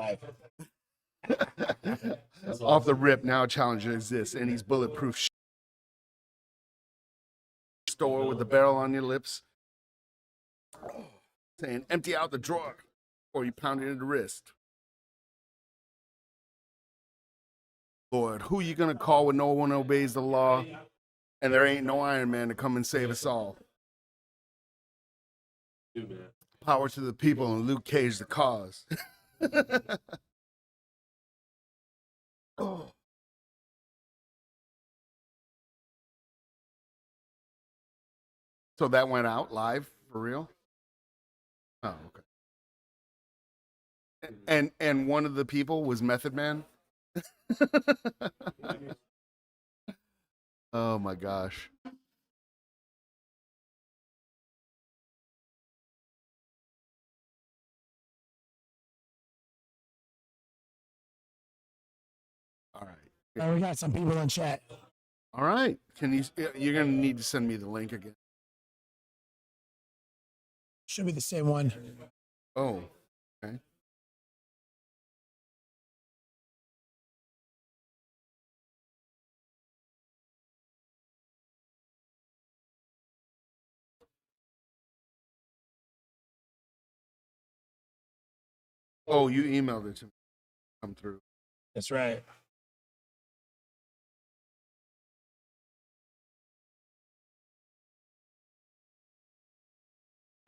live. Off the rip, now a challenge exists. And he's bulletproof store with the barrel on your lips. Saying, empty out the drawer, or you pound it in the wrist. Lord, who you gonna call when no one obeys the law? And there ain't no Iron Man to come and save us all. Power to the people and Luke Cage the cause. Oh. So that went out live for real? Oh, okay. And one of the people was Method Man? Oh my gosh. All right. We got some people in chat. All right. You're going to need to send me the link again. Should be the same one. Oh, okay. Oh, you emailed it to me. Come through. That's right.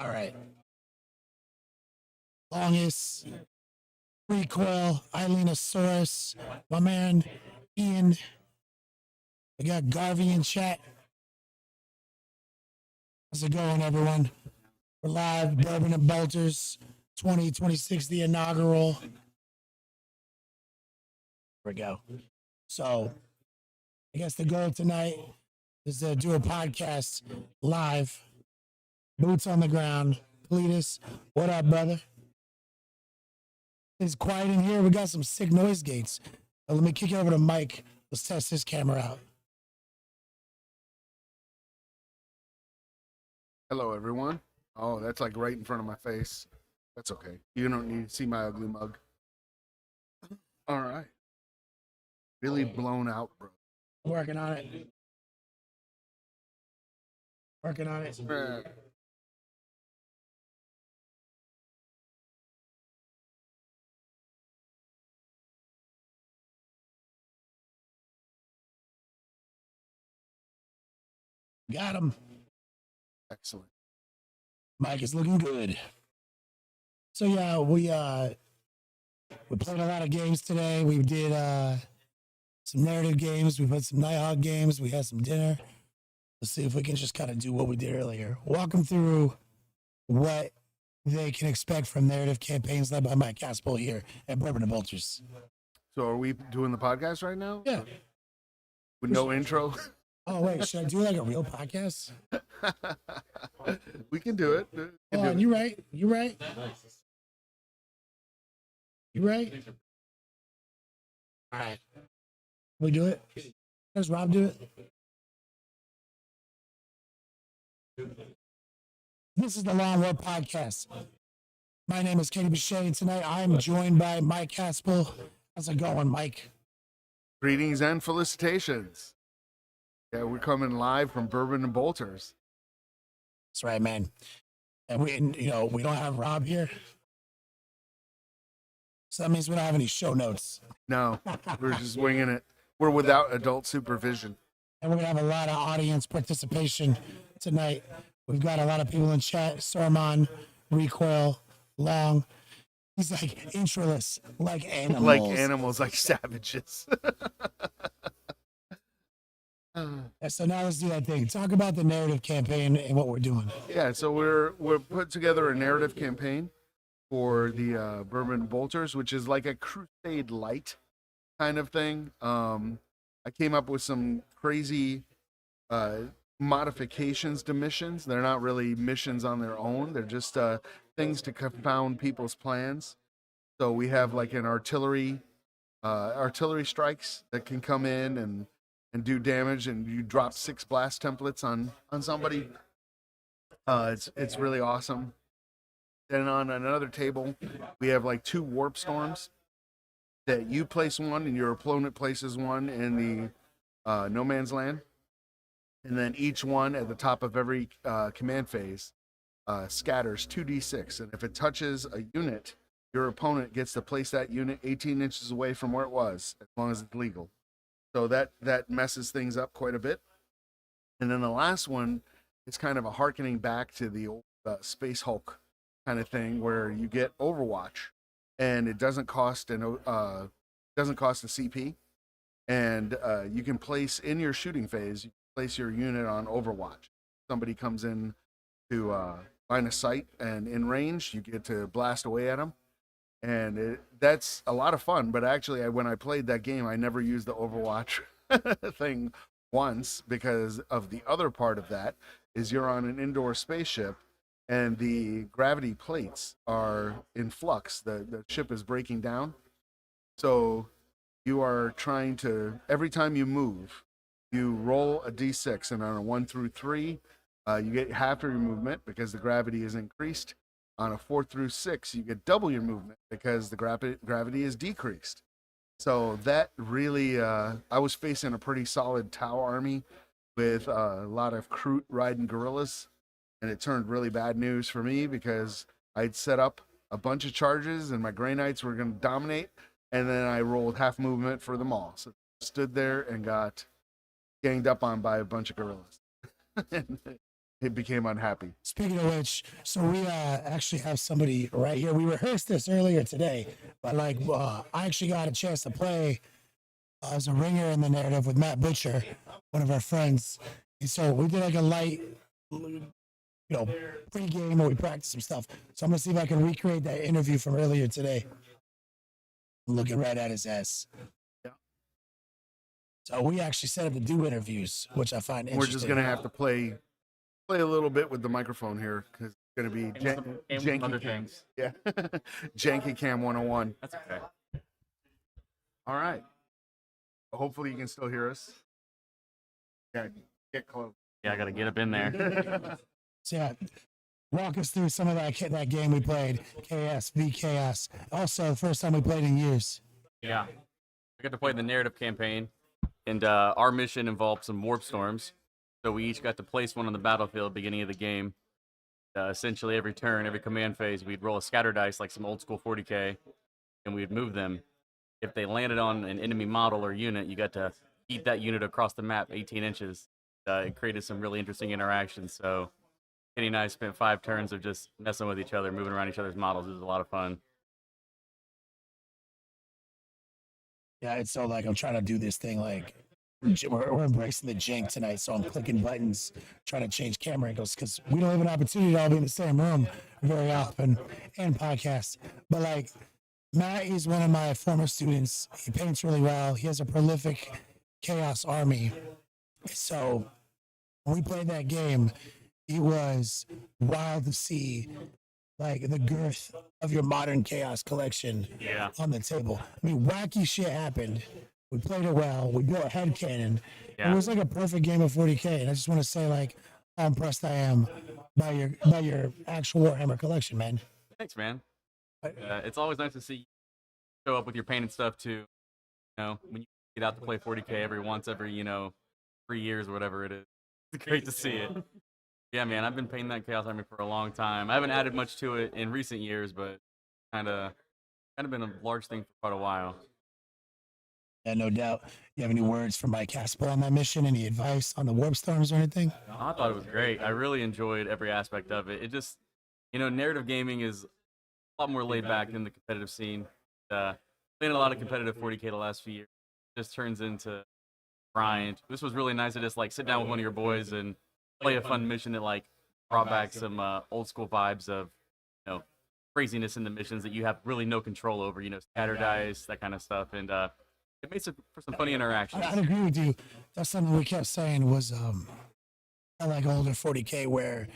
All right. Longest Recoil, Eileenosaurus, my man Ian. We got Garvey in chat. How's it going, everyone? We're live, Bourbon and Bolters, 2026, the inaugural. Here we go. So, I guess the goal tonight is to do a podcast live, boots on the ground. Cletus, what up, brother? It's quiet in here. We got some sick noise gates. Let me kick it over to Mike. Let's test his camera out. Hello, everyone. Oh, that's like right in front of my face. That's okay. You don't need to see my ugly mug. All right. Really blown out, bro. Working on it. Working on it. Got him. Excellent. Mike is looking good. So yeah, we played a lot of games today. We did some narrative games. We played some Nighthawk games. We had some dinner. Let's see if we can just kind of do what we did earlier. Walk them through what they can expect from narrative campaigns led by Mike Caspel here at Bourbon and Bolters. So are we doing the podcast right now? Yeah. With no intro? Oh, wait. Should I do like a real podcast? We can do it. Oh, you're right. You're right. You're right. All right. We do it? Does Rob do it? This is the Long War Podcast. My name is Katie Bechet, and tonight I'm joined by Mike Caspel. How's it going, Mike? Greetings and felicitations. Yeah, we're coming live from Bourbon and Bolters. That's right, man. And we don't have Rob here. So that means we don't have any show notes. No, we're just winging it. We're without adult supervision. And we're going to have a lot of audience participation tonight. We've got a lot of people in chat. Sormon, Recoil, Long. He's like introless, like animals. Like animals, like savages. So now let's do that thing. Talk about the narrative campaign and what we're doing. Yeah, so we're put together a narrative campaign for the Bourbon Bolters, which is like a Crusade Light kind of thing. I came up with some crazy modifications to missions. They're not really missions on their own. They're just things to confound people's plans. So we have like an artillery strikes that can come in and do damage, and you drop 6 blast templates on somebody. It's really awesome. Then on another table, we have like 2 warp storms that you place one and your opponent places one in the no man's land, and then each one at the top of every command phase scatters 2d6, and if it touches a unit, your opponent gets to place that unit 18 inches away from where it was, as long as it's legal. So that messes things up quite a bit. And then the last one is kind of a harkening back to the old Space Hulk kind of thing, where you get Overwatch, and it doesn't cost a CP, and you can place in your shooting phase, you place your unit on Overwatch. Somebody comes in to line of sight and in range, you get to blast away at them, and that's a lot of fun. But actually, when I played that game, I never used the Overwatch thing once, because of the other part of that is you're on an indoor spaceship and the gravity plates are in flux. The ship is breaking down, so you are trying to, every time you move, you roll a d6, and on a 1 through 3, you get half of your movement because the gravity is increased. On a 4 through 6, you get double your movement because the gravity is decreased. So that really, I was facing a pretty solid Tau army with a lot of Kroot riding gorillas, and it turned really bad news for me because I'd set up a bunch of charges and my Grey Knights were going to dominate, and then I rolled half movement for them all. So I stood there and got ganged up on by a bunch of gorillas. And it became unhappy. Speaking of which, so we actually have somebody right here. We rehearsed this earlier today, but like I actually got a chance to play as a ringer in the narrative with Matt Butcher, one of our friends. And so we did like a light, pre-game where we practiced some stuff. So I'm gonna see if I can recreate that interview from earlier today. Looking right at his ass. Yeah. So we actually set up to do interviews, which I find interesting. We're just gonna have to play a little bit with the microphone here because it's going to be janky other cam. things. Yeah, janky cam 101. That's okay. All right. Hopefully you can still hear us. Yeah, get close. Yeah, I got to get up in there. So yeah, walk us through some of that game we played, Chaos v Chaos. Also, the first time we played in years. Yeah. I got to play the narrative campaign, and our mission involved some warp storms. So we each got to place one on the battlefield beginning of the game. Essentially, every turn, every command phase, we'd roll a scatter dice like some old school 40K, and we'd move them. If they landed on an enemy model or unit, you got to eat that unit across the map 18 inches. It created some really interesting interactions. So Kenny and I spent 5 turns of just messing with each other, moving around each other's models. It was a lot of fun. Yeah, it's so like I'm trying to do this thing like we're embracing the jank tonight, so I'm clicking buttons, trying to change camera angles because we don't have an opportunity to all be in the same room very often and podcast. But like Matt is one of my former students. He paints really well. He has a prolific chaos army. So when we played that game, it was wild to see like the girth of your modern chaos collection on the table. I mean, wacky shit happened. We played it well. We built a headcanon. Yeah. It was like a perfect game of 40K. And I just want to say, like, how impressed I am by your actual Warhammer collection, man. Thanks, man. It's always nice to see you show up with your painted stuff too. When you get out to play 40K every 3 years or whatever it is. It's great to see it. Yeah, man, I've been painting that Chaos Army for a long time. I haven't added much to it in recent years, but kind of been a large thing for quite a while. Yeah, no doubt. You have any words for Mike Casper on that mission? Any advice on the warp storms or anything? I thought it was great. I really enjoyed every aspect of it. It just, narrative gaming is a lot more laid back than the competitive scene. Playing a lot of competitive 40K the last few years just turns into grind. This was really nice to just sit down with one of your boys and play a fun mission that brought back some old school vibes of craziness in the missions that you have really no control over. Scatter dice, that kind of stuff, and it made for some funny interactions. I agree with you. That's something we kept saying was I like older 40K where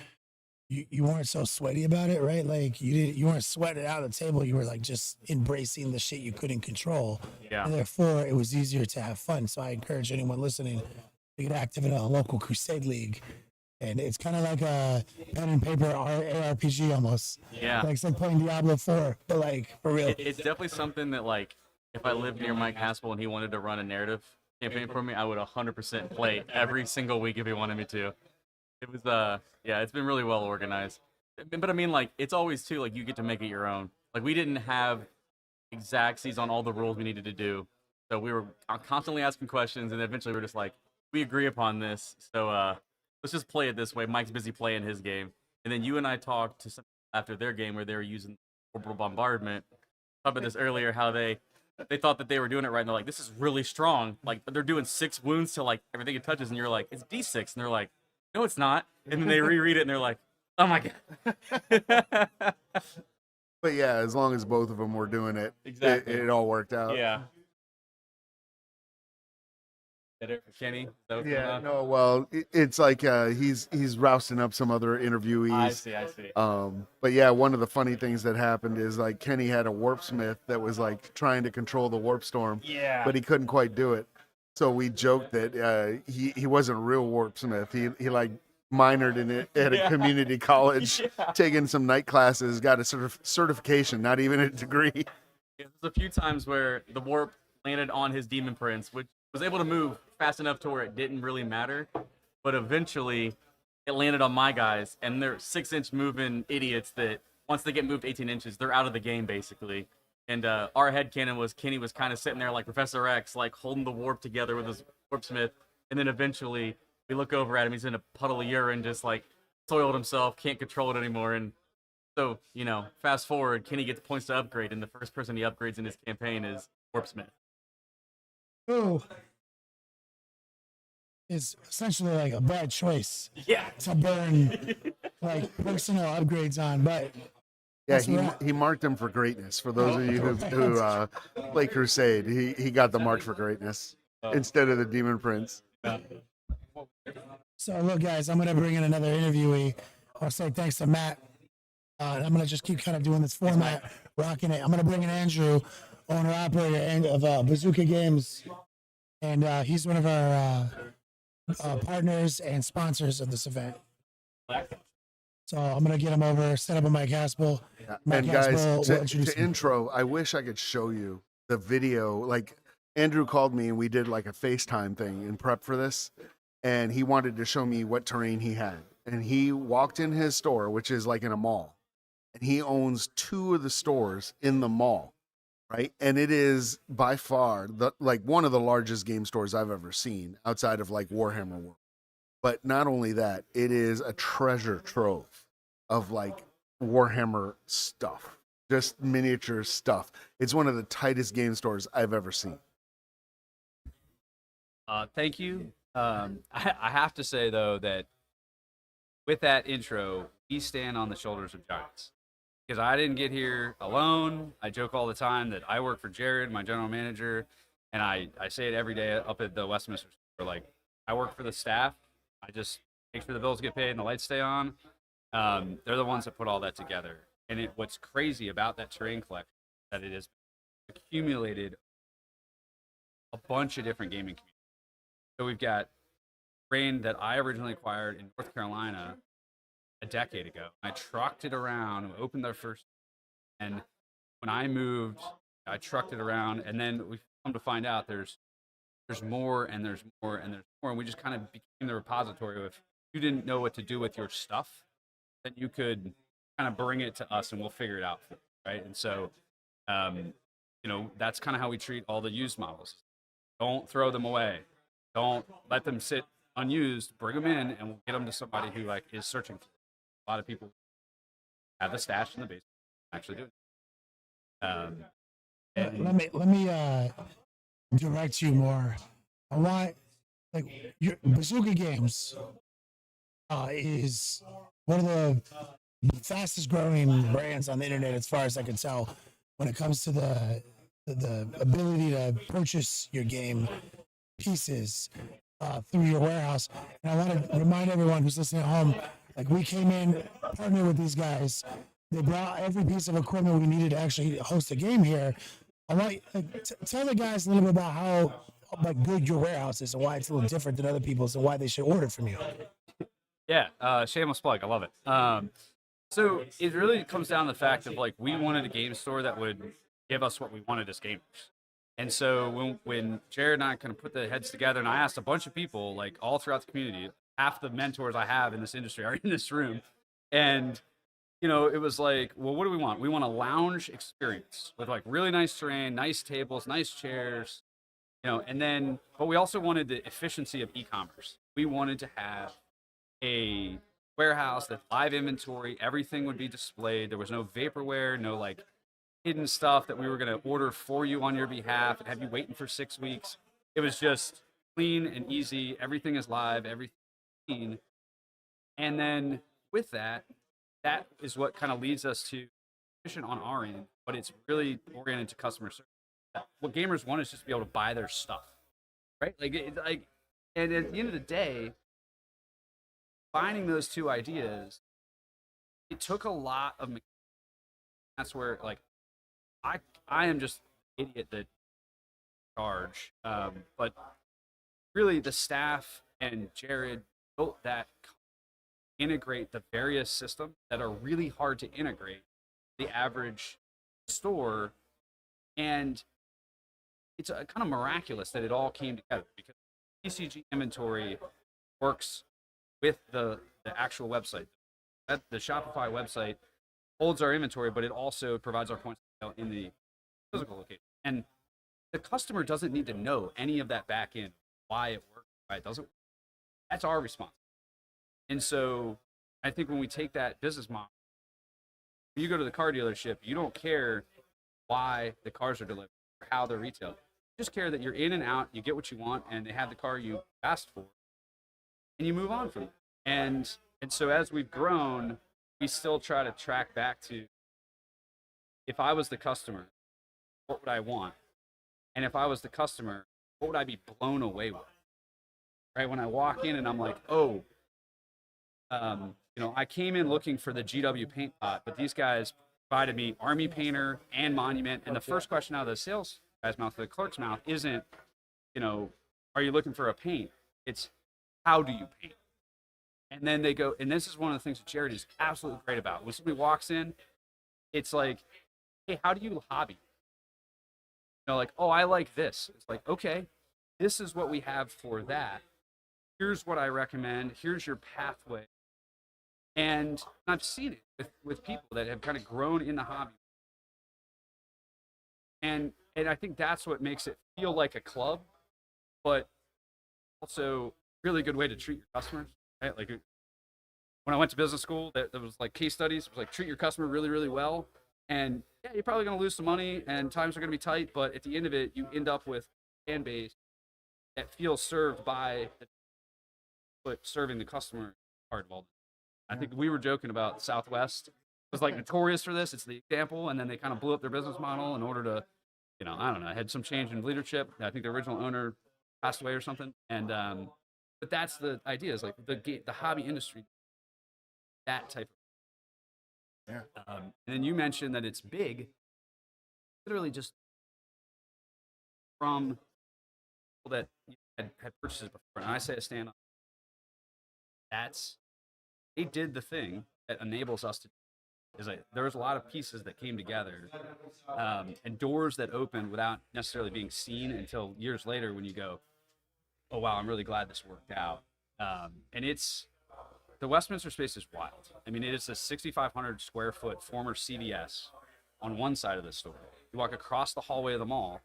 you weren't so sweaty about it, right? Like you weren't sweating out of the table. You were just embracing the shit you couldn't control. Yeah. And therefore, it was easier to have fun. So I encourage anyone listening to get active in a local crusade league. And it's kind of like a pen and paper ARPG almost. Yeah. It's like playing Diablo 4, but for real. It's definitely something that if I lived near Mike Haspel and he wanted to run a narrative campaign for me, I would 100% play every single week if he wanted me to. It was yeah, it's been really well organized. But I mean, like, it's always too like you get to make it your own. Like, we didn't have exactsies on all the rules we needed to do, so we were constantly asking questions, and eventually we are just like, we agree upon this, so let's just play it this way. Mike's busy playing his game, and then you and I talked to some after their game where they were using orbital bombardment. Talked about this earlier, how they thought that they were doing it right, and they're like, this is really strong. Like, but they're doing 6 wounds to like everything it touches, and you're like, it's D6, and they're like, no, it's not. And then they reread it, and they're like, oh my god. But yeah, as long as both of them were doing it, Exactly. it all worked out. Yeah. Better for Kenny. Is that what's going Yeah, on? no, well, it's like he's rousting up some other interviewees. I see. But yeah, one of the funny things that happened is like Kenny had a warpsmith that was like trying to control the warp storm, Yeah. but he couldn't quite do it. So we joked that he wasn't a real warpsmith. He like minored in it at a community college, taking some night classes, got a sort of certification, not even a degree. There's a few times where the warp landed on his demon prince, which was able to move fast enough to where it didn't really matter. But eventually, it landed on my guys, and they're 6-inch moving idiots that once they get moved 18 inches, they're out of the game basically. And our headcanon was Kenny was kind of sitting there like Professor X, like holding the warp together with his warpsmith, and then eventually we look over at him. He's in a puddle of urine, just like soiled himself, can't control it anymore. And so, fast forward, Kenny gets points to upgrade, and the first person he upgrades in his campaign is warpsmith. Who is essentially like a bad choice Yeah. to burn like personal upgrades on, but Yeah, that's right. he marked him for greatness. For those of you who play Crusade, he got the mark for greatness instead of the Demon Prince. So look, guys, I'm gonna bring in another interviewee. I'll say thanks to Matt. And I'm gonna just keep kind of doing this format, rocking it. I'm gonna bring in Andrew, owner operator of Bazooka Games, and he's one of our partners and sponsors of this event. So I'm gonna get him over, set up a Mike Haspel. Yeah. Mike And guys, Haspel will introduce to him. intro, I wish I could show you the video. Like Andrew called me and we did like a FaceTime thing in prep for this, and he wanted to show me what terrain he had. And he walked in his store, which is like in a mall, and he owns 2 of the stores in the mall, right? And it is by far one of the largest game stores I've ever seen outside of like Warhammer World. But not only that, it is a treasure trove of like Warhammer stuff, just miniature stuff. It's one of the tightest game stores I've ever seen. Thank you. I have to say, though, that with that intro, we stand on the shoulders of giants. Because I didn't get here alone. I joke all the time that I work for Jared, my general manager, and I say it every day up at the Westminster store. Like, I work for the staff. I just make sure the bills get paid and the lights stay on. They're the ones that put all that together. And what's crazy about that terrain collection is that it has accumulated a bunch of different gaming communities. So we've got terrain that I originally acquired in North Carolina a decade ago. I trucked it around, we opened our first, and when I moved, I trucked it around, and then we come to find out there's more and there's more and there's more, and we just kind of became the repository of, if you didn't know what to do with your stuff, then you could kind of bring it to us and we'll figure it out for you, right? And so, that's kind of how we treat all the used models. Don't throw them away. Don't let them sit unused. Bring them in, and we'll get them to somebody who is searching for them. A lot of people have the stash in the basement, actually do it. Let me direct you more. I want your Bazooka Games is one of the fastest growing brands on the internet, as far as I can tell, when it comes to the ability to purchase your game pieces through your warehouse. And I want to remind everyone who's listening at home, we came in, partnered with these guys. They brought every piece of equipment we needed to actually host a game here. I want tell the guys a little bit about how good your warehouse is and why it's a little different than other people's and why they should order from you. Yeah, shameless plug. I love it. So it really comes down to the fact of we wanted a game store that would give us what we wanted as gamers. And so when Jared and I kind of put the heads together, and I asked a bunch of people, like all throughout the community, half the mentors I have in this industry are in this room, and it was like, well, what do we want? We want a lounge experience with like really nice terrain, nice tables, nice chairs, but we also wanted the efficiency of e-commerce. We wanted to have a warehouse that live inventory, everything would be displayed. There was no vaporware, no like hidden stuff that we were going to order for you on your behalf and have you waiting for 6 weeks. It was just clean and easy. Everything is live, everything clean. And then with that is what kind of leads us to efficient on our end, but it's really oriented to customer service. What gamers want is just to be able to buy their stuff, right? And at the end of the day, combining those two ideas, it took a lot of. That's where like I am just an idiot that charge, but really the staff and Jared built that integrate the various systems that are really hard to integrate the average store, and it's kind of miraculous that it all came together because PCG inventory works with the actual website. The Shopify website holds our inventory, but it also provides our points of sale in the physical location. And the customer doesn't need to know any of that back end, why it works, why it doesn't work. That's our response. And so I think when we take that business model, when you go to the car dealership, you don't care why the cars are delivered or how they're retailed. You just care that you're in and out, you get what you want, and they have the car you asked for, and you move on from it. And so as we've grown, we still try to track back to, if I was the customer, what would I want? And if I was the customer, what would I be blown away with? Right? When I walk in and I'm like, I came in looking for the GW paint pot, but these guys provided me Army Painter and Monument. And the first question out of the sales guy's mouth, the clerk's mouth, isn't, are you looking for a paint? It's, how do you paint? And then they go, and this is one of the things that Jared is absolutely great about. When somebody walks in, it's like, hey, how do you hobby? Like, oh, I like this. It's like, okay, this is what we have for that. Here's what I recommend. Here's your pathway. And I've seen it with people that have kind of grown in the hobby. And I think that's what makes it feel like a club, but also really good way to treat your customers. Right? Like when I went to business school, there was like case studies. It was like treat your customer really, really well. And yeah, you're probably going to lose some money and times are going to be tight, but at the end of it, you end up with a fan base that feels served by serving the customer part of all. I think we were joking about Southwest was like notorious for this. It's the example, and then they kind of blew up their business model in order to, I don't know, had some change in leadership. I think the original owner passed away or something. And but that's the idea, is like the hobby industry, that type of. Yeah. And then you mentioned that it's big, literally just from people that had purchases before. And I say a stand on. They did the thing that enables us to. Is like there was a lot of pieces that came together, and doors that opened without necessarily being seen until years later when you go, oh wow, I'm really glad this worked out. And the Westminster space is wild. I mean, it is a 6,500 square foot former CVS on one side of the store. You walk across the hallway of the mall,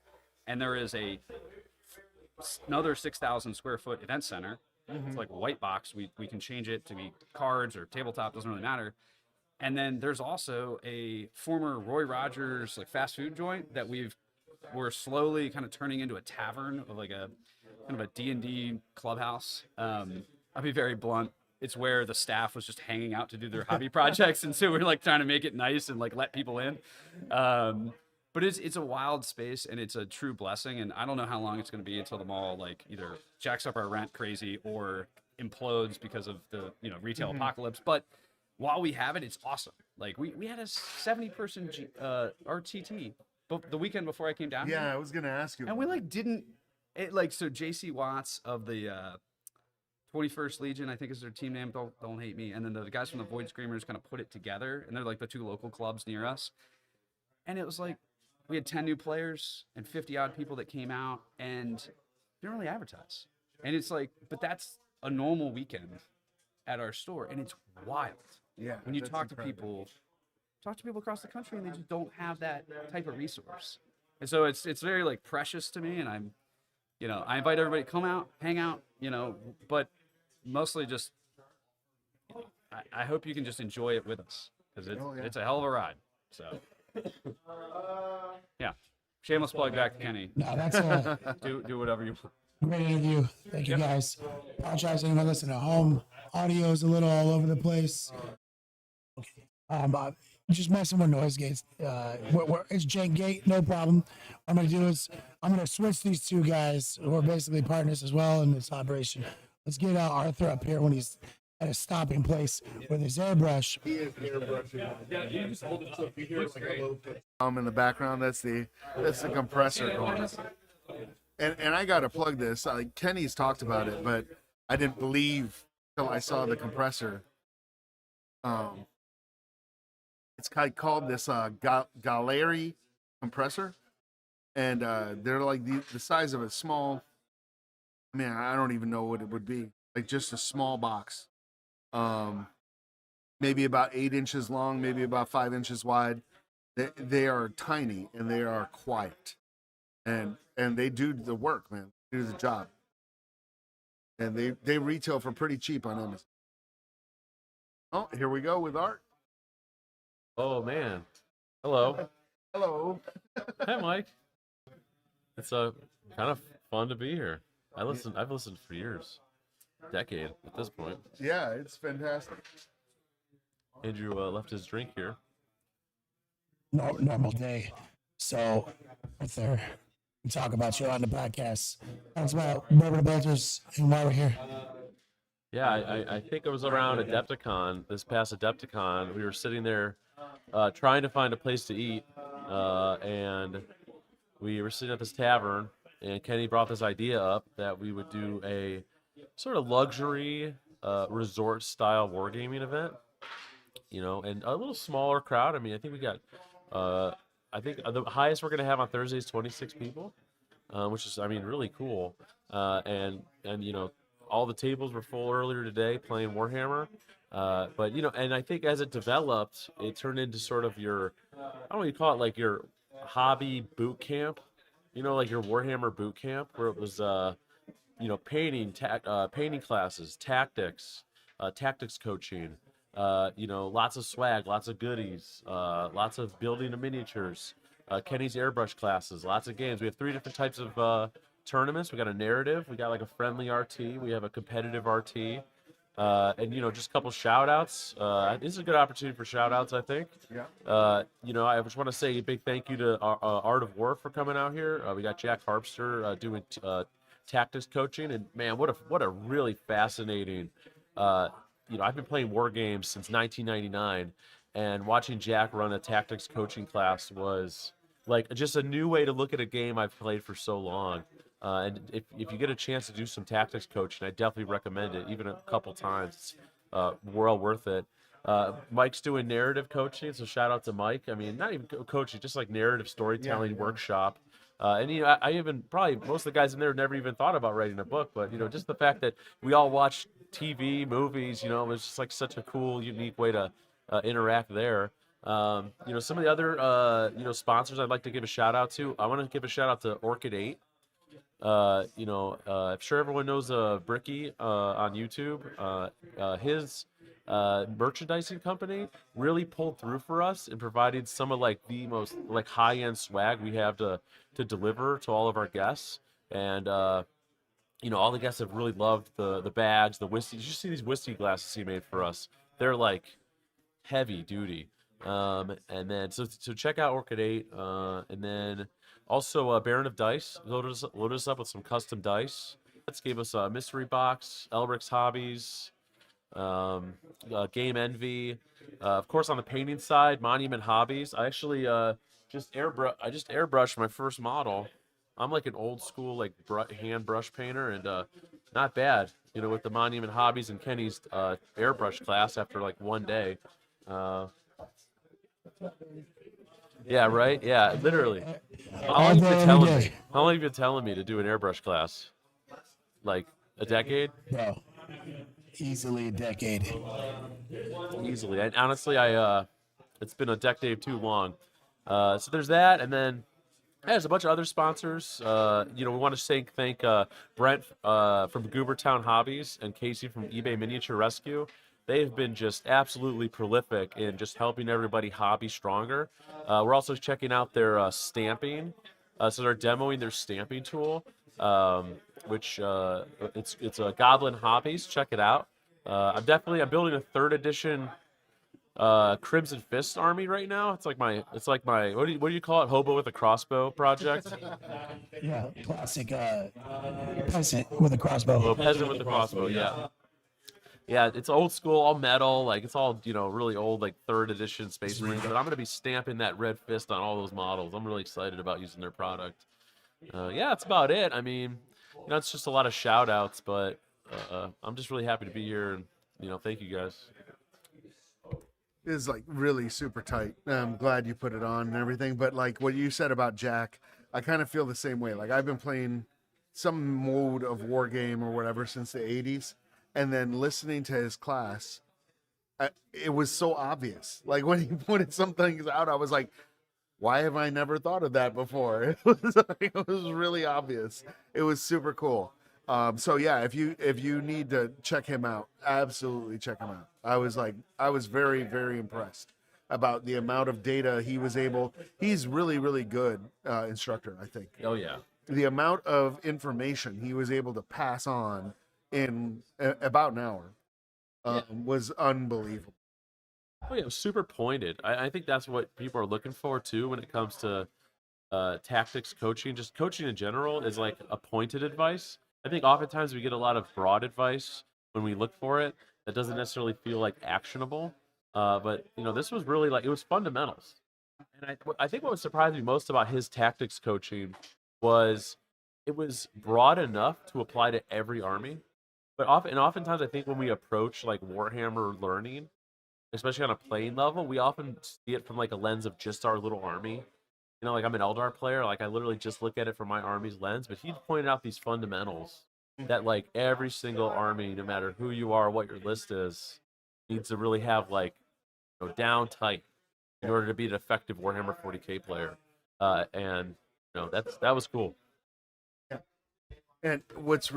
and there is another 6,000 square foot event center. Mm-hmm. It's like a white box. We can change it to be cards or tabletop, doesn't really matter. And then there's also a former Roy Rogers like fast food joint that we're slowly kind of turning into a tavern of like a kind of a D&D clubhouse. I'll be very blunt. It's where the staff was just hanging out to do their hobby projects, and so we're like trying to make it nice and like let people in. But it's a wild space, and it's a true blessing. And I don't know how long it's going to be until the mall like either jacks up our rent crazy or implodes because of the retail apocalypse. But while we have it, it's awesome. Like we had a 70-person RTT the weekend before I came down. Yeah, here. I was gonna ask you. And we so JC Watts of the 21st Legion, I think is their team name. Don't hate me. And then the guys from the Void Screamers kind of put it together, and they're like the two local clubs near us. And it was like, we had 10 new players and 50 odd people that came out and didn't really advertise. And it's like, but that's a normal weekend at our store, and it's wild. Yeah. When you that's talk to incredible. people across the country, and they just don't have that type of resource. And so it's very like precious to me, and I'm, I invite everybody to come out, hang out, but mostly just, I hope you can just enjoy it with us, because it's a hell of a ride. So yeah, shameless plug back to Kenny. No, that's a Do whatever you want. great interview. Thank you, guys. Apologize to anyone listening at home. Audio is a little all over the place. Just messing with noise gates. It's jank gate, no problem. What I'm gonna do is I'm gonna switch these two guys who are basically partners as well in this operation. Let's get Arthur up here when he's at a stopping place with his airbrush. In the background, that's the compressor going. And I gotta plug this. Kenny's talked about it, but I didn't believe till I saw the compressor. It's called this Galeri compressor, and they're like the size of a small. I mean, I don't even know what it would be. Like just a small box, maybe about 8 inches long, maybe about 5 inches wide. They are tiny and they are quiet, and they do the work, man. They do the job, and they retail for pretty cheap on Amazon. Oh, here we go with Art. Oh man, hello. Hello. Hi, Mike. It's kind of fun to be here. I've listened for years, decade at this point. Yeah, it's fantastic. Andrew left his drink here. Normal day. So, what's there? We talk about you on the podcast. That's about Bourbon Builders and why we're here. Yeah, I think it was around Adepticon, this past Adepticon. We were sitting there trying to find a place to eat, and we were sitting at this tavern, and Kenny brought this idea up that we would do a sort of luxury resort-style wargaming event, and a little smaller crowd. I mean, I think we got, I think the highest we're going to have on Thursday is 26 people, which is, I mean, really cool. And all the tables were full earlier today playing Warhammer. But and I think as it developed, it turned into sort of your, I don't know what you call it, like your hobby boot camp, like your Warhammer boot camp, where it was, painting, painting classes, tactics coaching, lots of swag, lots of goodies, lots of building of miniatures, Kenny's airbrush classes, lots of games. We have 3 different types of tournaments. We got a narrative, we got like a friendly RT, we have a competitive RT, and just a couple shout outs. This is a good opportunity for shout outs, I think. Yeah. I just want to say a big thank you to Art of War for coming out here. We got Jack Harpster doing tactics coaching, and man, what a really fascinating. I've been playing war games since 1999, and watching Jack run a tactics coaching class was like just a new way to look at a game I've played for so long. And if you get a chance to do some tactics coaching, I definitely recommend it, even a couple times. It's well worth it. Mike's doing narrative coaching, so shout out to Mike. I mean, not even coaching, just like narrative storytelling workshop. And I even probably most of the guys in there never even thought about writing a book, but just the fact that we all watch TV, movies, it was just like such a cool, unique way to interact there. Some of the other sponsors I'd like to give a shout out to. I want to give a shout out to Orchid 8. I'm sure everyone knows Bricky on YouTube. His merchandising company really pulled through for us and provided some of like the most like high-end swag we have to deliver to all of our guests. And all the guests have really loved the bags, the whiskey. Did you see these whiskey glasses he made for us? They're like heavy duty. And then so check out Orchid 8, and then also Baron of Dice loaded us up with some custom dice. Let's gave us a mystery box, Elric's Hobbies, Game Envy, of course on the painting side, Monument Hobbies. I actually just airbrushed my first model. I'm like an old school like hand brush painter, and not bad, with the Monument Hobbies and Kenny's airbrush class after like one day. Yeah, right. Yeah, literally. How All long have you day, been every telling day. me? How long have you been telling me to do an airbrush class? Like a decade? Bro, easily a decade. Easily. And honestly, it's been a decade too long. So there's that, and then there's a bunch of other sponsors. We want to thank Brent from Goobertown Hobbies and Casey from eBay Miniature Rescue. They've been just absolutely prolific in just helping everybody hobby stronger. We're also checking out their stamping. So they're demoing their stamping tool, which it's a Goblin Hobbies. Check it out. I'm building a third edition Crimson Fist army right now. It's like my what do you call it? Hobo with a crossbow project. Yeah, classic peasant with a crossbow. Well, peasant with the crossbow. Yeah, yeah. It's old school, all metal. Like it's all really old, like third edition Space Marines. But I'm gonna be stamping that red fist on all those models. I'm really excited about using their product. Yeah, that's about it. I mean, it's just a lot of shout outs, but I'm just really happy to be here, and thank you guys. Is like really super tight. I'm glad you put it on and everything. But like what you said about Jack, I kind of feel the same way. Like I've been playing some mode of war game or whatever since the 80s, and then listening to his class, it was so obvious. Like when he pointed some things out, I was like, why have I never thought of that before? It was really obvious. It was super cool. So yeah, if you need to check him out, absolutely check him out. I was very, very impressed about the amount of data he was able. He's really, really good instructor, I think. Oh yeah. The amount of information he was able to pass on in about an hour was unbelievable. Oh yeah, it was super pointed. I think that's what people are looking for too when it comes to tactics coaching. Just coaching in general is like a pointed advice. I think oftentimes we get a lot of broad advice when we look for it that doesn't necessarily feel like actionable. But this was really like it was fundamentals. And I think what was surprising me most about his tactics coaching was it was broad enough to apply to every army. But oftentimes I think when we approach like Warhammer learning, especially on a playing level, we often see it from like a lens of just our little army. Like I'm an Eldar player, like I literally just look at it from my army's lens, but he pointed out these fundamentals that like every single army, no matter who you are, what your list is, needs to really have like down tight in order to be an effective Warhammer 40K player. And that was cool. And what's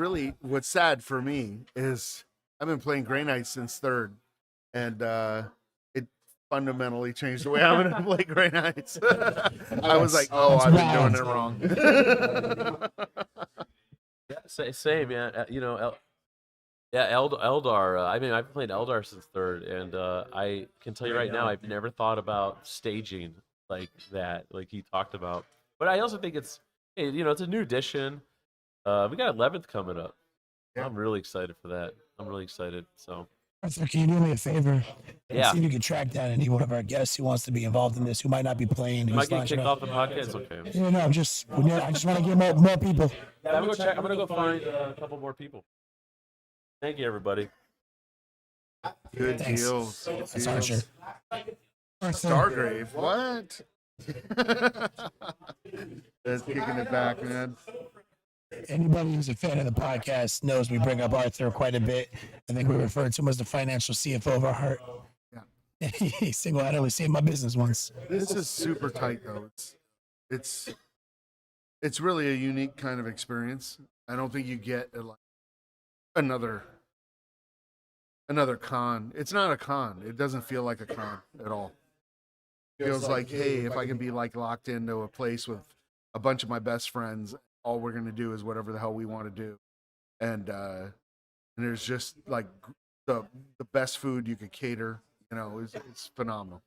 sad for me is I've been playing Grey Knights since third, and it fundamentally changed the way I'm going to play Grey Knights. I was like, oh, I've been doing it wrong. Yeah, same, yeah. Eldar. I mean, I've played Eldar since third, and I can tell you right now, I've never thought about staging like that, like he talked about. But I also think it's a new edition. We got 11th coming up. Yeah. I'm really excited for that. I'm really excited. So, Arthur, can you do me a favor? Yeah. See if you can track down any one of our guests who wants to be involved in this, who might not be playing. Might get kicked off the podcast. Okay. Yeah, no, I just want to get more people. Yeah, I'm gonna go find a couple more people. Thank you, everybody. Good Thanks. deals. That's Archer. Stargrave. What? That's kicking it back, man. Anybody who's a fan of the podcast knows we bring up Arthur quite a bit. I think we refer to him as the financial CFO of our heart. Yeah. He single-handedly saved my business once. This is super tight, though. It's really a unique kind of experience. I don't think you get another con. It's not a con. It doesn't feel like a con at all. It feels like, hey, if I can be like locked into a place with a bunch of my best friends, all we're gonna do is whatever the hell we want to do, and there's just like the best food you could cater. It's phenomenal.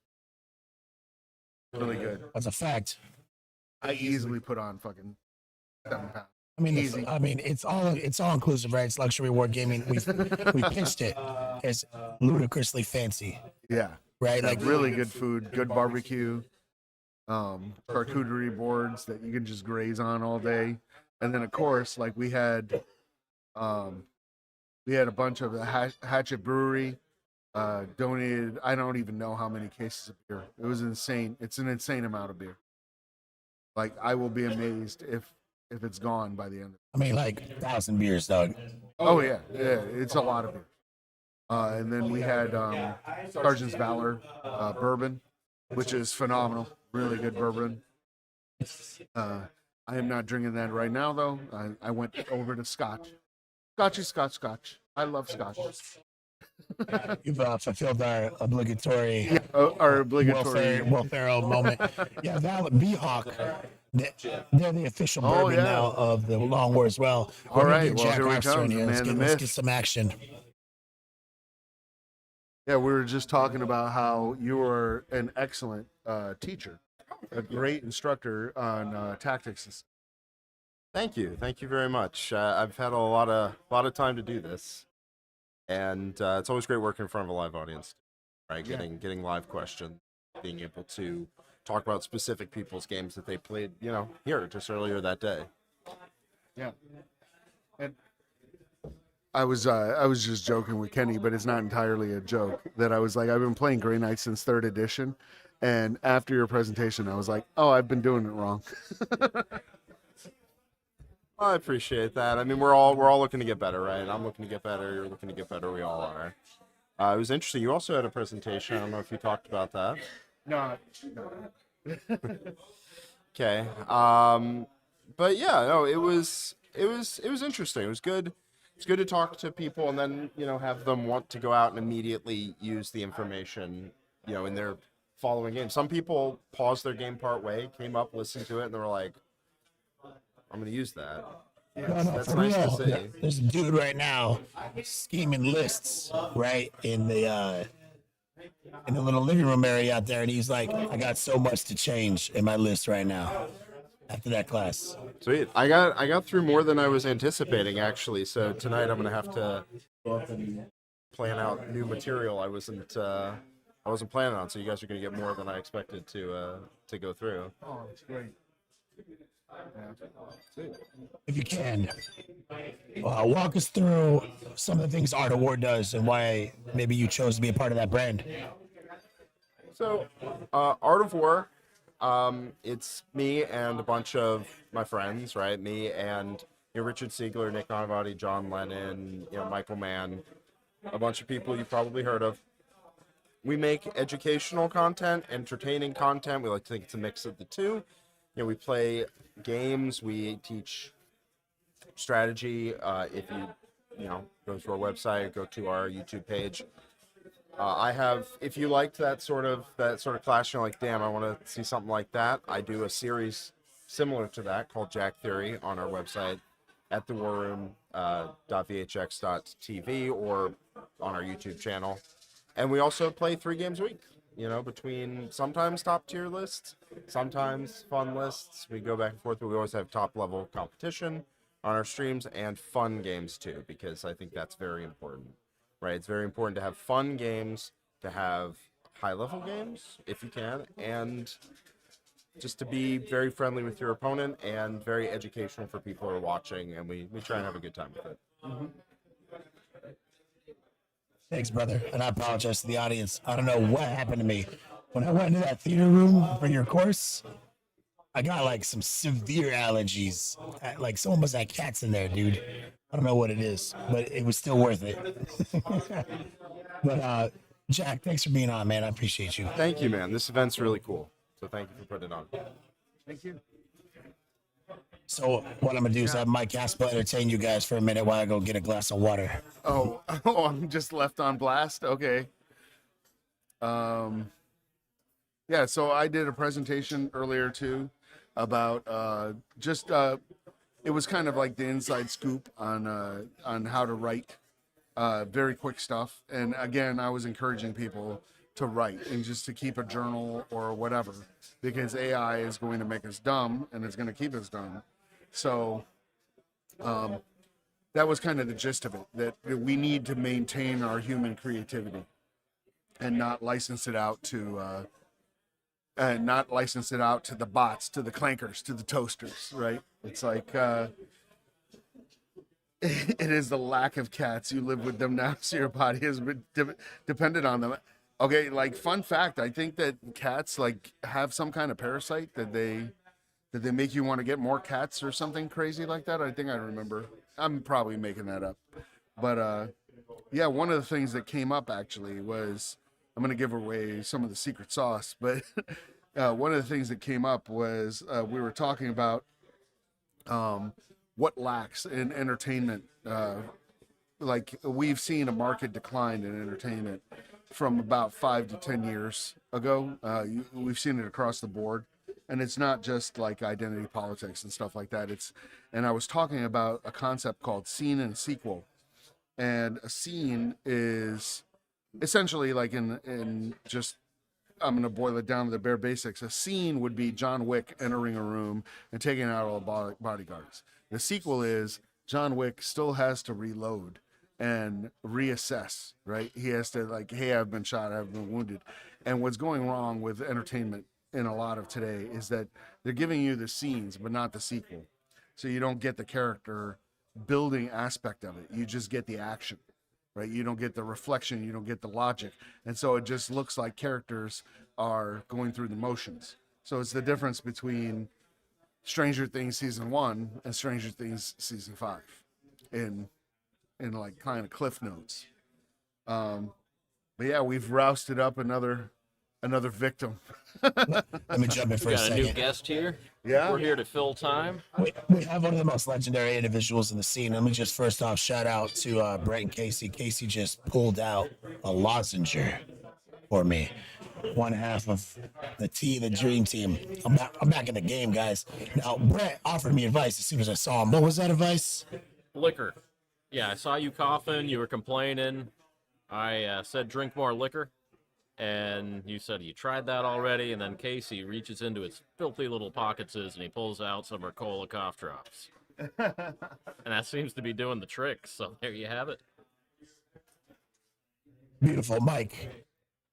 Really good. That's a fact. I easily put on fucking 7 pounds. I mean, Easy. it's all inclusive, right? It's luxury war gaming. We pitched it as ludicrously fancy, Yeah. right? Like really good food, good barbecue, charcuterie boards that you can just graze on all day, and then of course, like we had a bunch of the Hatchet Brewery donated. I don't even know how many cases of beer. It was insane. It's an insane amount of beer. Like I will be amazed if it's gone by the end. I mean, like 1,000 beers, dog. Oh yeah, it's a lot of beer. And then we had Sergeant's Valor bourbon, which is phenomenal. Really good bourbon. I am not drinking that right now, though. I went over to Scotch. Scotch. I love Scotch. You've fulfilled our obligatory Yeah, our obligatory. Will Ferrell moment. Yeah, B-Hawk, they're the official bourbon yeah. now of the Long War as well. All We're gonna right, get well, Jack here he Armstrong comes, here. the Let's man, the let's myth. get some action. Yeah, we were just talking about how you were an excellent teacher, a great instructor on tactics. Thank you very much. I've had a lot of time to do this, and it's always great working in front of a live audience, right? Yeah. Getting live questions, being able to talk about specific people's games that they played, here just earlier that day. Yeah. And I was just joking with Kenny, but it's not entirely a joke. That I was like, I've been playing Grey Knight since 3rd edition, and after your presentation, I was like, oh, I've been doing it wrong. I appreciate that. I mean, we're all looking to get better, right? I'm looking to get better. You're looking to get better. We all are. It was interesting. You also had a presentation. I don't know if you talked about that. No. Okay. But yeah, no, it was interesting. It was good. It's good to talk to people and then, have them want to go out and immediately use the information, in their following game. Some people paused their game part way, came up, listened to it, and they were like, I'm going to use that. No, That's for nice to real. see. There's a dude right now scheming lists right in the little living room area out there, and he's like, I got so much to change in my list right now after that class. Sweet. I got through more than I was anticipating, actually. So tonight I'm going to have to go up and plan out new material I wasn't planning on. So you guys are going to get more than I expected to go through. Oh, it's great. If you can, walk us through some of the things Art of War does and why maybe you chose to be a part of that brand. So, Art of War, it's me and a bunch of my friends, right? Me and Richard Siegler, Nick Navati, John Lennon, Michael Mann, a bunch of people you've probably heard of. We make educational content, entertaining content. We like to think it's a mix of the two. We play games. We teach strategy. If you go to our website, go to our YouTube page. If you liked that sort of class, you're like, damn, I want to see something like that. I do a series similar to that called Jack Theory on our website at thewarroom.vhx.tv or on our YouTube channel. And we also play 3 games a week, between sometimes top tier lists, sometimes fun lists. We go back and forth, but we always have top level competition on our streams and fun games too, because I think that's very important, right? It's very important to have fun games, to have high level games if you can, and just to be very friendly with your opponent and very educational for people who are watching, and we try and have a good time with it. Mm-hmm. Thanks, brother. And I apologize to the audience. I don't know what happened to me. When I went into that theater room for your course, I got like some severe allergies. Like someone must have cats in there, dude. I don't know what it is, but it was still worth it. But Jack, thanks for being on, man. I appreciate you. Thank you, man. This event's really cool. So thank you for putting it on. Thank you. So what I'm gonna do is have Mike Casper entertain you guys for a minute while I go get a glass of water. Oh, I'm just left on blast. Okay. Yeah, so I did a presentation earlier too about it was kind of like the inside scoop on how to write very quick stuff. And again, I was encouraging people to write and just to keep a journal or whatever, because AI is going to make us dumb and it's going to keep us dumb. So that was kind of the gist of it, that we need to maintain our human creativity and not license it out to the bots, to the clankers, to the toasters, right? It's like it is the lack of cats. You live with them now, so your body has been dependent on them. Okay, like fun fact, I think that cats like have some kind of parasite that they make you want to get more cats or something crazy like that. I think I remember. I'm probably making that up. But yeah, one of the things that came up actually was, I'm going to give away some of the secret sauce, but one of the things that came up was we were talking about what lacks in entertainment. Like we've seen a market decline in entertainment from about 5 to 10 years ago. We've seen it across the board, and it's not just like identity politics and stuff like that. And I was talking about a concept called scene and sequel, and a scene is essentially like in just, I'm going to boil it down to the bare basics. A scene would be John Wick entering a room and taking out all the bodyguards. The sequel is John Wick still has to reload and reassess, right? He has to like, hey, I've been shot, I've been wounded. And what's going wrong with entertainment in a lot of today is that they're giving you the scenes, but not the sequel. So you don't get the character building aspect of it. You just get the action, right? You don't get the reflection, you don't get the logic. And so it just looks like characters are going through the motions. So it's the difference between Stranger Things season 1 and Stranger Things season 5 in like kind of cliff notes. But yeah, we've rousted up another victim. Let me jump in for We a got a new second. guest here. Yeah. We're here to fill time. We have one of the most legendary individuals in the scene. Let me just first off shout out to Brett and Casey. Casey just pulled out a lozenger for me. One half of the dream team. I'm back in the game, guys. Now Brett offered me advice as soon as I saw him. What was that advice? Liquor. Yeah, I saw you coughing. You were complaining. I said drink more liquor. And you said you tried that already. And then Casey reaches into his filthy little pockets and he pulls out some Ricola cough drops. And that seems to be doing the trick. So there you have it. Beautiful, Mike.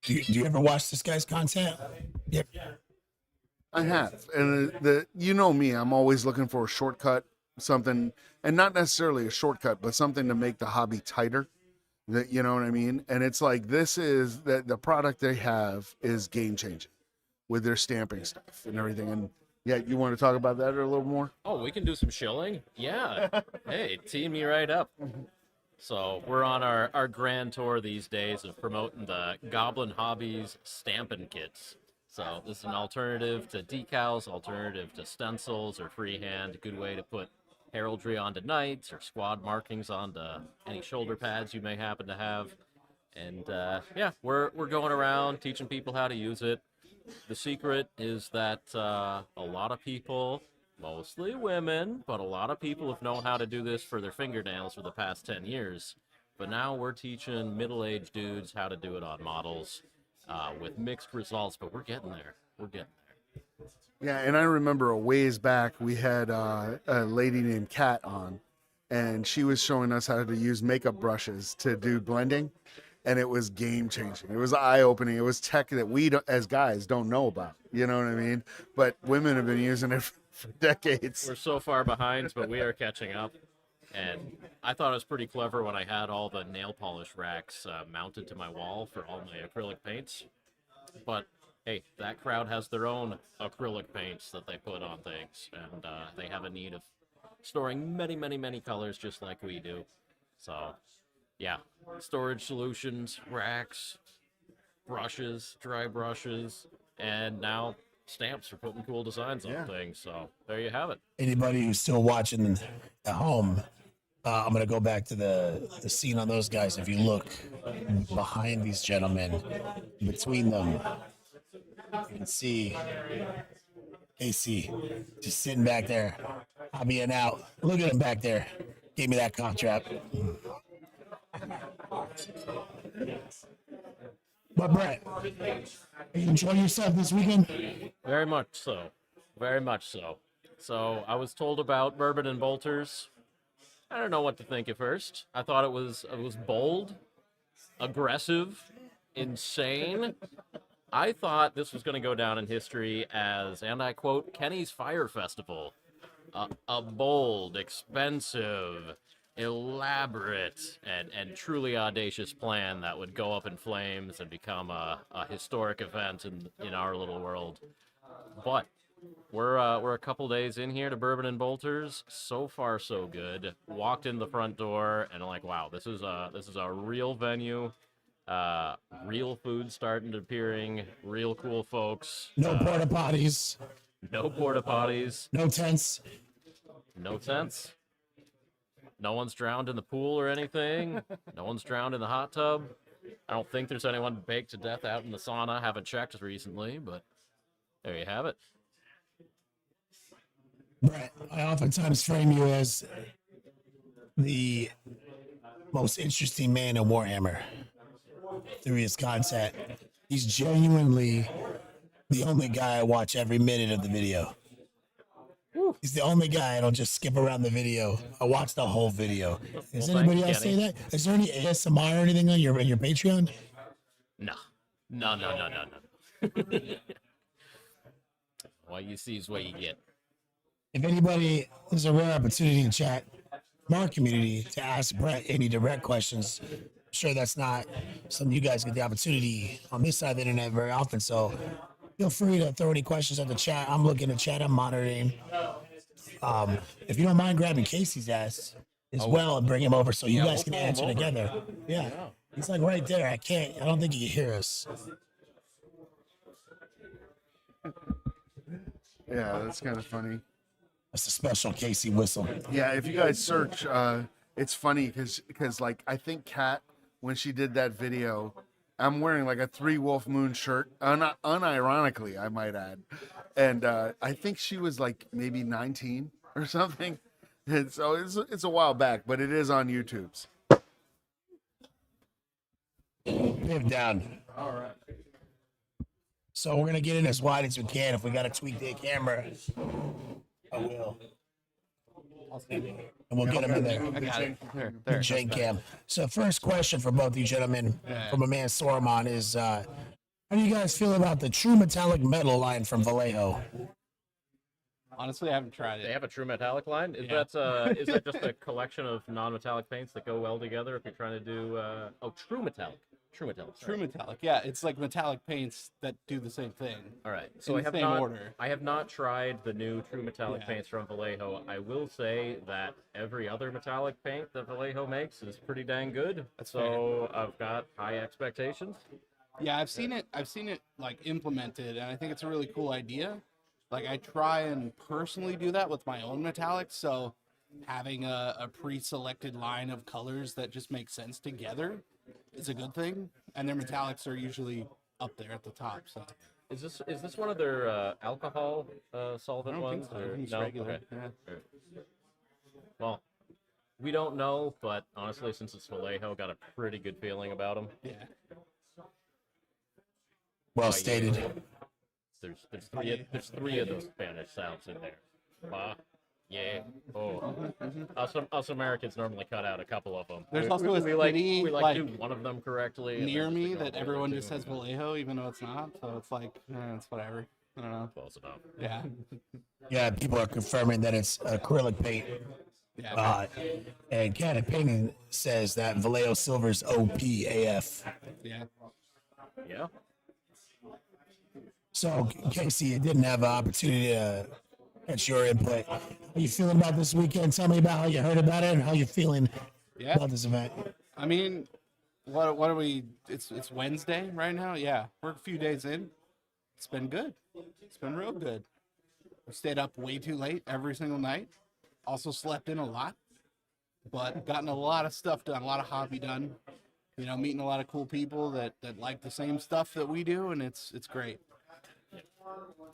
Do you ever watch this guy's content? Yep. I have, and you know me, I'm always looking for a shortcut, something, and not necessarily a shortcut, but something to make the hobby tighter. That, you know what I mean? And it's like, this is the product they have is game changing with their stamping stuff and everything. And yeah, you want to talk about that a little more? Oh, we can do some shilling? Yeah. Hey, team me right up. So we're on our grand tour these days of promoting the Goblin Hobbies stamping kits. So this is an alternative to decals, alternative to stencils or freehand. A good way to put heraldry onto knights or squad markings onto any shoulder pads you may happen to have. And yeah, we're going around teaching people how to use it. The secret is that a lot of people, mostly women, but a lot of people have known how to do this for their fingernails for the past 10 years. But now we're teaching middle-aged dudes how to do it on models with mixed results, but we're getting there. We're getting there. Yeah, and I remember a ways back, we had a lady named Kat on, and she was showing us how to use makeup brushes to do blending, and it was game changing. It was eye opening. It was tech that we as guys don't know about. You know what I mean? But women have been using it for decades. We're so far behind, but we are catching up. And I thought it was pretty clever when I had all the nail polish racks mounted to my wall for all my acrylic paints. But hey, that crowd has their own acrylic paints that they put on things, and they have a need of storing many, many, many colors just like we do. So, yeah, storage solutions, racks, brushes, dry brushes, and now stamps for putting cool designs on things. So there you have it. Anybody who's still watching at home, I'm going to go back to the scene on those guys. If you look behind these gentlemen, between them, you can see AC just sitting back there, hobbying out. Look at him back there. Gave me that cough trap. But Brett, are you enjoying yourself this weekend? Very much so. Very much so. So I was told about Bourbon and Bolters. I don't know what to think at first. I thought it was bold, aggressive, insane. I thought this was going to go down in history as, and I quote, Kenny's Fire Festival. A bold, expensive, elaborate and truly audacious plan that would go up in flames and become a historic event in our little world. But we're a couple days in here to Bourbon and Bolters. So far, so good. Walked in the front door and I'm like, wow, this is a real venue. Real food starting to appearing. Real cool folks. No porta potties. No porta potties. No tents. No tents. No one's drowned in the pool or anything. No one's drowned in the hot tub. I don't think there's anyone baked to death out in the sauna. Haven't checked recently, but there you have it. Brett, I oftentimes frame you as the most interesting man in Warhammer through his content. He's genuinely the only guy I watch every minute of the video. He's the only guy I don't just skip around the video. I watch the whole video. Does Well, anybody thank else you, say that? Is there any ASMR or anything on your Patreon? No. What you see is what you get. If anybody, there's a rare opportunity in chat, from our community, to ask Brett any direct questions. I'm sure that's not something you guys get the opportunity on this side of the internet very often. So feel free to throw any questions at the chat. I'm looking at chat. I'm monitoring. If you don't mind grabbing Casey's ass as well and bring him over so you guys can pull him answer over. together. Yeah. He's like right there. I don't think he can hear us. Yeah, that's kind of funny. That's a special Casey whistle. Yeah, if you guys search, it's funny because like I think Kat, when she did that video, I'm wearing like a 3 Wolf Moon shirt, unironically, I might add, and I think she was like maybe 19 or something, and so it's a while back, but it is on YouTube's. Him down. All right. So we're gonna get in as wide as we can. If we gotta tweak the camera, I will. And we'll get him in there. I got it. The Jane cam. So first question for both of you gentlemen from a man Soromon is, how do you guys feel about the true metallic metal line from Vallejo? Honestly, I haven't tried They it. have a true metallic line. Is Yeah. that just a collection of non-metallic paints that go well together? If you're trying to do true metallic. True sorry. metallic. Yeah, it's like metallic paints that do the same thing. All right. So In I the have same not. order. I have not tried the new true metallic Yeah. paints from Vallejo. I will say that every other metallic paint that Vallejo makes is pretty dang good. That's so I've got high expectations. Yeah, I've seen it like implemented, and I think it's a really cool idea. Like I try and personally do that with my own metallics, so having a pre-selected line of colors that just make sense together is a good thing, and their metallics are usually up there at the top. So Is this one of their alcohol I solvent don't ones? think so. I or- think it's no? regular. Okay. Yeah. Well, we don't know, but honestly, since it's Vallejo, got a pretty good feeling about them. Yeah. Well stated. There's three of those Spanish sounds in there. Yeah. Oh. Us Americans normally cut out a couple of them. There's also a we like city, we like like, do one of them correctly. and near then me we go that the other everyone two. just says Vallejo, even though it's not. So it's like, it's whatever. I don't know. Close enough. Yeah. Yeah, people are confirming that it's acrylic paint. Yeah. And Cannon Painting says that Vallejo Silver's OPAF. Yeah. Yeah. So, Casey, you didn't have an opportunity to get your input. How you feeling about this weekend? Tell me about how you heard about it and how you're feeling Yeah. about this event. I mean, what are we? It's Wednesday right now. Yeah, we're a few days in. It's been good. It's been real good. We stayed up way too late every single night. Also slept in a lot, but gotten a lot of stuff done, a lot of hobby done. You know, meeting a lot of cool people that like the same stuff that we do, and it's great.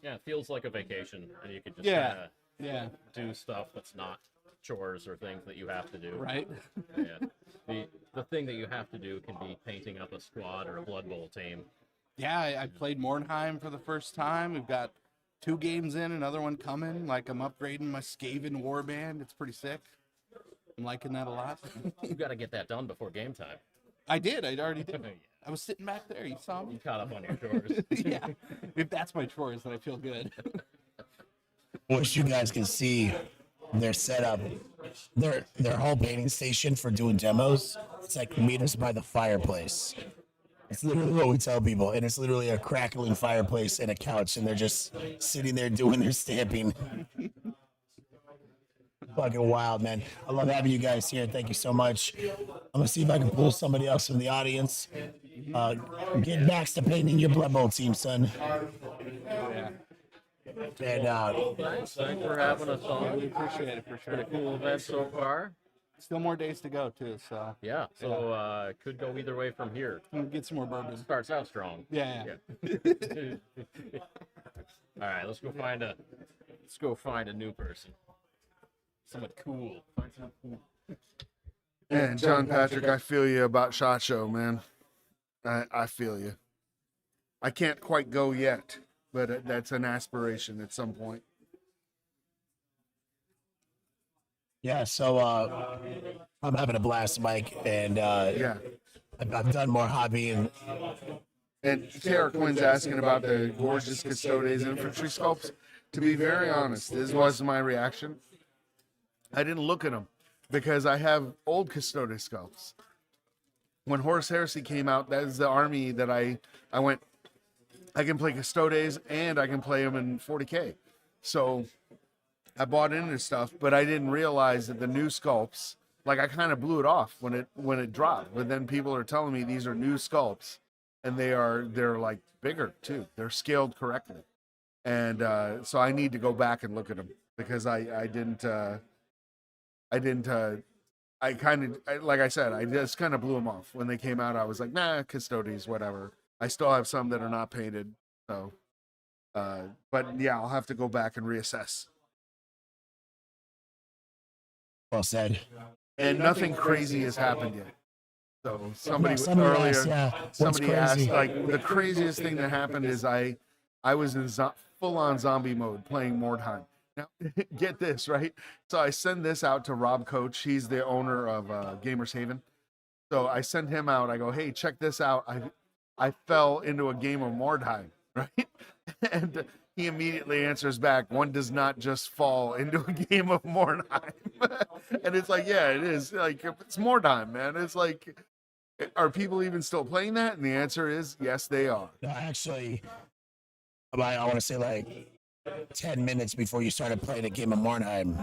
Yeah, it feels like a vacation, and you could just Yeah. kinda Yeah. do stuff that's not chores or things that you have to do. Right. Yeah. The thing that you have to do can be painting up a squad or a Blood Bowl team. Yeah, I played Mornheim for the first time. We've got 2 games in, another one coming. Like, I'm upgrading my Skaven warband. It's pretty sick. I'm liking that a lot. You got to get that done before game time. I did. I already did. Yeah. I was sitting back there. You saw You me? caught up on your chores. Yeah. If that's my chores, then I feel good. Wish you guys can see their setup their whole painting station for doing demos. It's like meet us by the fireplace. It's literally what we tell people, and it's literally a crackling fireplace and a couch, and they're just sitting there doing their stamping. Fucking wild, man. I love having you guys here. Thank you so much. I'm gonna see if I can pull somebody else from the audience. Get back to painting your Blood Bowl team, son. Yeah. And Thanks for having us on. We appreciate it for Been a sure. cool event so far. Still more days to go too, so Yeah. So it could go either way from here. we'll get some more bourbon. Starts out strong. Yeah. All right, let's go find a new person. Someone cool. Find someone cool. And John Patrick, I feel you about SHOT Show, man. I feel you. I can't quite go yet, but that's an aspiration at some point. yeah, so I'm having a blast, Mike, and Yeah. I've done more hobby and And Tara Quinn's asking about the gorgeous Custodes infantry sculpts. To be very honest, this was my reaction. I didn't look at them because I have old Custodes sculpts. When Horus Heresy came out, that is the army that I went, I can play Custodes and I can play them in 40K. So I bought into stuff, but I didn't realize that the new sculpts, like I kind of blew it off when it dropped. But then people are telling me these are new sculpts, and they're like bigger too. They're scaled correctly, and so I need to go back and look at them because I didn't. I kind of, like I said, I just kind of blew them off when they came out. I was like, nah, Custodes, whatever. I still have some that are not painted, so. But yeah, I'll have to go back and reassess. well said. And nothing crazy has happened yet. So somebody somebody earlier, asked, yeah, what's somebody asked, crazy? like the craziest thing that happened is I was in full-on zombie mode playing Mordheim. Now, get this, right? So I send this out to Rob Coach. He's the owner of Gamers Haven. So I send him out. I go, hey, check this out. I fell into a game of Mordheim, right? And he immediately answers back, one does not just fall into a game of Mordheim. And it's like, yeah, it is. Like, it's Mordheim, man. It's like, are people even still playing that? And the answer is, yes, they are. No, actually, I want to say like 10 minutes before you started playing a game of Mordheim,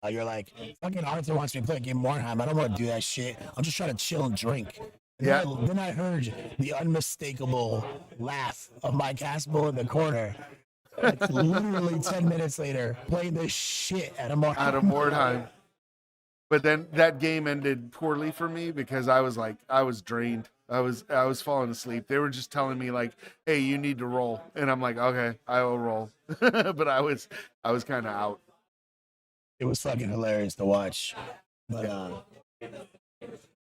you're like, fucking Arthur wants me to play a game of Mordheim. I don't want to do that shit. I'm just trying to chill and drink. And Yeah. Then I heard the unmistakable laugh of Mike Haspel in the corner. Like, literally 10 minutes later, playing the shit out of Mordheim. Out of Mordheim. But then that game ended poorly for me because I was drained. I was falling asleep. They were just telling me like, "Hey, you need to roll," and I'm like, "Okay, I will roll." But I was kind of out. It was fucking hilarious to watch. But I'm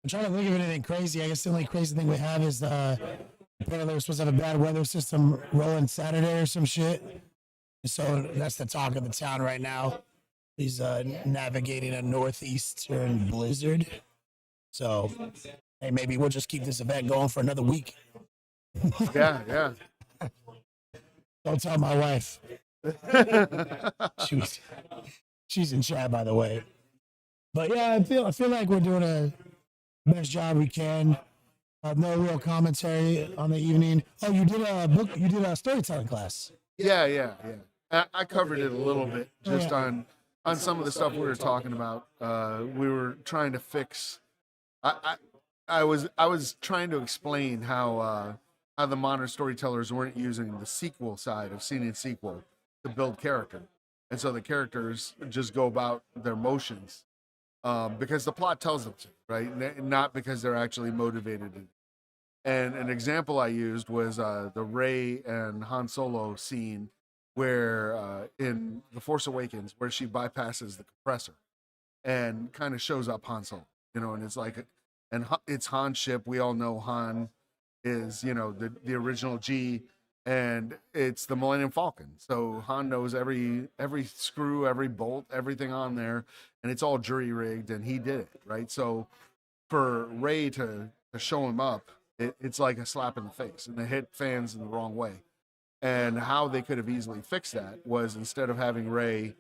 trying to think of anything crazy. I guess the only crazy thing we have is apparently we're supposed to have a bad weather system rolling Saturday or some shit. So that's the talk of the town right now. He's navigating a northeastern blizzard. So, hey, maybe we'll just keep this event going for another week. Yeah. Don't tell my wife. She's in chat, by the way. But yeah, I feel like we're doing a best job we can. No real commentary on the evening. Oh, you did a storytelling class. Yeah. I covered it a little bit just on some of the stuff we were talking about. We were trying to fix. I was trying to explain how the modern storytellers weren't using the sequel side of scene and sequel to build character, and so the characters just go about their motions because the plot tells them to, right? Not because they're actually motivated. And an example I used was the Rey and Han Solo scene where in The Force Awakens, where she bypasses the compressor and kind of shows up Han Solo, and it's like, and it's Han's ship. We all know Han is, the original G, and it's the Millennium Falcon. So Han knows every screw, every bolt, everything on there, and it's all jury rigged, and he did it, right? So for Rey to show him up, it's like a slap in the face, and it hit fans in the wrong way. And how they could have easily fixed that was, instead of having Rey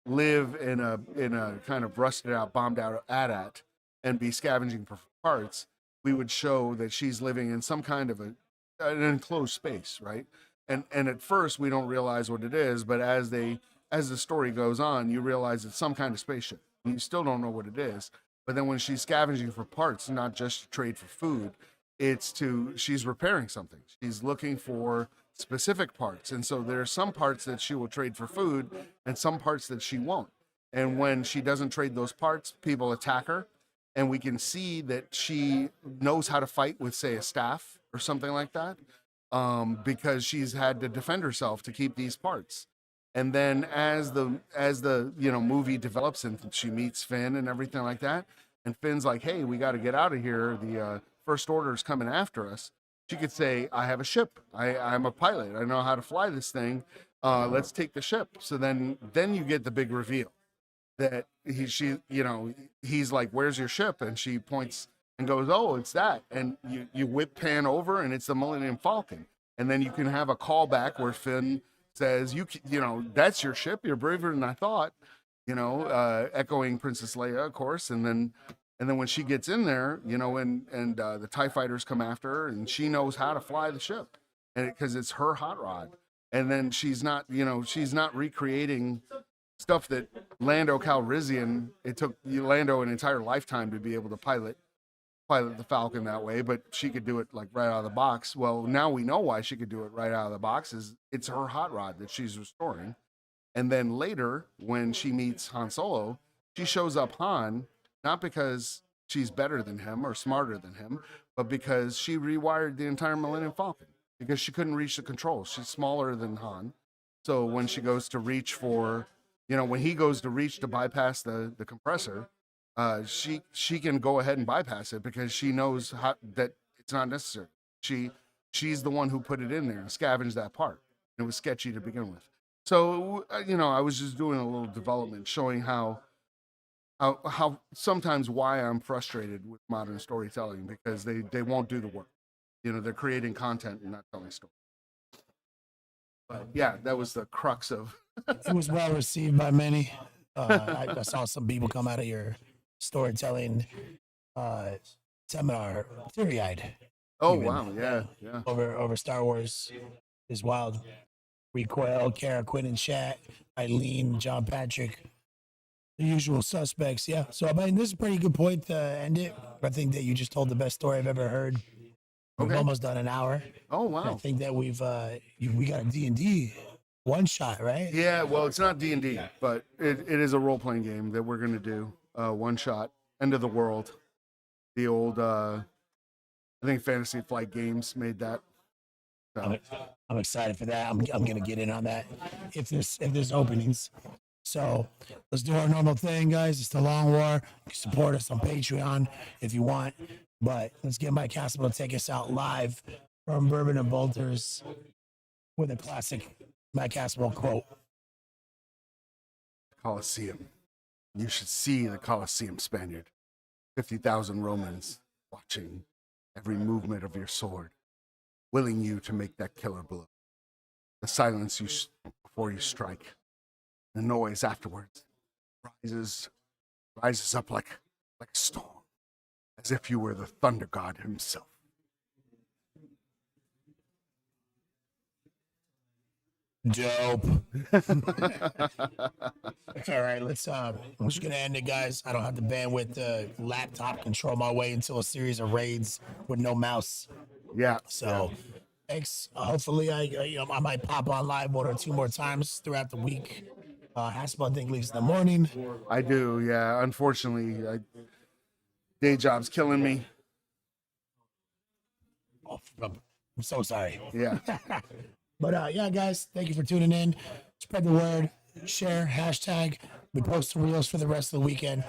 live in a kind of rusted out, bombed out AT-AT and be scavenging for parts, we would show that she's living in some kind of an enclosed space, right? And at first we don't realize what it is, but as the story goes on, you realize it's some kind of spaceship. And you still don't know what it is. But then when she's scavenging for parts, not just to trade for food, she's repairing something. She's looking for specific parts. And so there are some parts that she will trade for food and some parts that she won't. And when she doesn't trade those parts, people attack her. And we can see that she knows how to fight with, say, a staff or something like that, because she's had to defend herself to keep these parts. And then as the movie develops and she meets Finn and everything like that, and Finn's like, hey, we got to get out of here. The First Order is coming after us. She could say, I have a ship. I'm a pilot. I know how to fly this thing. Let's take the ship. So then you get the big reveal that he's like, where's your ship? And she points and goes, oh, it's that. And you whip pan over and it's the Millennium Falcon. And then you can have a callback where Finn says, that's your ship. You're braver than I thought, echoing Princess Leia, of course. And then when she gets in there, and the TIE fighters come after her and she knows how to fly the ship, and because it's her hot rod. And then she's not recreating stuff that Lando Calrissian, it took Lando an entire lifetime to be able to pilot the Falcon that way, but she could do it like right out of the box. Well, now we know why she could do it right out of the box. It's her hot rod that she's restoring. And then later, when she meets Han Solo, she shows up Han, not because she's better than him or smarter than him, but because she rewired the entire Millennium Falcon because she couldn't reach the controls. She's smaller than Han. So when she goes to reach for, when he goes to reach to bypass the compressor, she can go ahead and bypass it because she knows that it's not necessary. She's the one who put it in there and scavenged that part. It was sketchy to begin with. So I was just doing a little development, showing how sometimes why I'm frustrated with modern storytelling, because they won't do the work. They're creating content and not telling stories. But yeah, that was the crux of. It was well received by many. I saw some people come out of your storytelling seminar teary-eyed. Oh even. wow, yeah. Over Star Wars is wild. Recoil, Kara, Quinn, and Shat, Eileen, John Patrick, the usual suspects. Yeah. So I mean, this is a pretty good point to end it. I think that you just told the best story I've ever heard. We've almost done an hour. Oh wow. I think that we got a D&D one shot, right? Yeah, well, it's not D&D, but it is a role-playing game that we're going to do. One shot, End of the World. The old, I think Fantasy Flight Games made that. So. I'm excited for that. I'm going to get in on that if there's openings. So let's do our normal thing, guys. It's the Long War. You can support us on Patreon if you want. But let's get Mike Caspel to take us out live from Bourbon and Bolters with a classic Mike Caspel quote. Colosseum. You should see the Colosseum, Spaniard. 50,000 Romans watching every movement of your sword, willing you to make that killer blow. The silence before you strike, the noise afterwards rises up like a storm, as if you were the thunder god himself. Dope. All right, I'm just gonna end it, guys. I don't have the bandwidth to laptop control my way into a series of raids with no mouse. Yeah. So thanks. Hopefully I might pop on live 1 or 2 more times throughout the week. Haspel, I think, leaves in the morning. I do, yeah. Unfortunately, day job's killing me. Oh, I'm so sorry. Yeah. But yeah, guys, thank you for tuning in. Spread the word, share, hashtag. We post the reels for the rest of the weekend.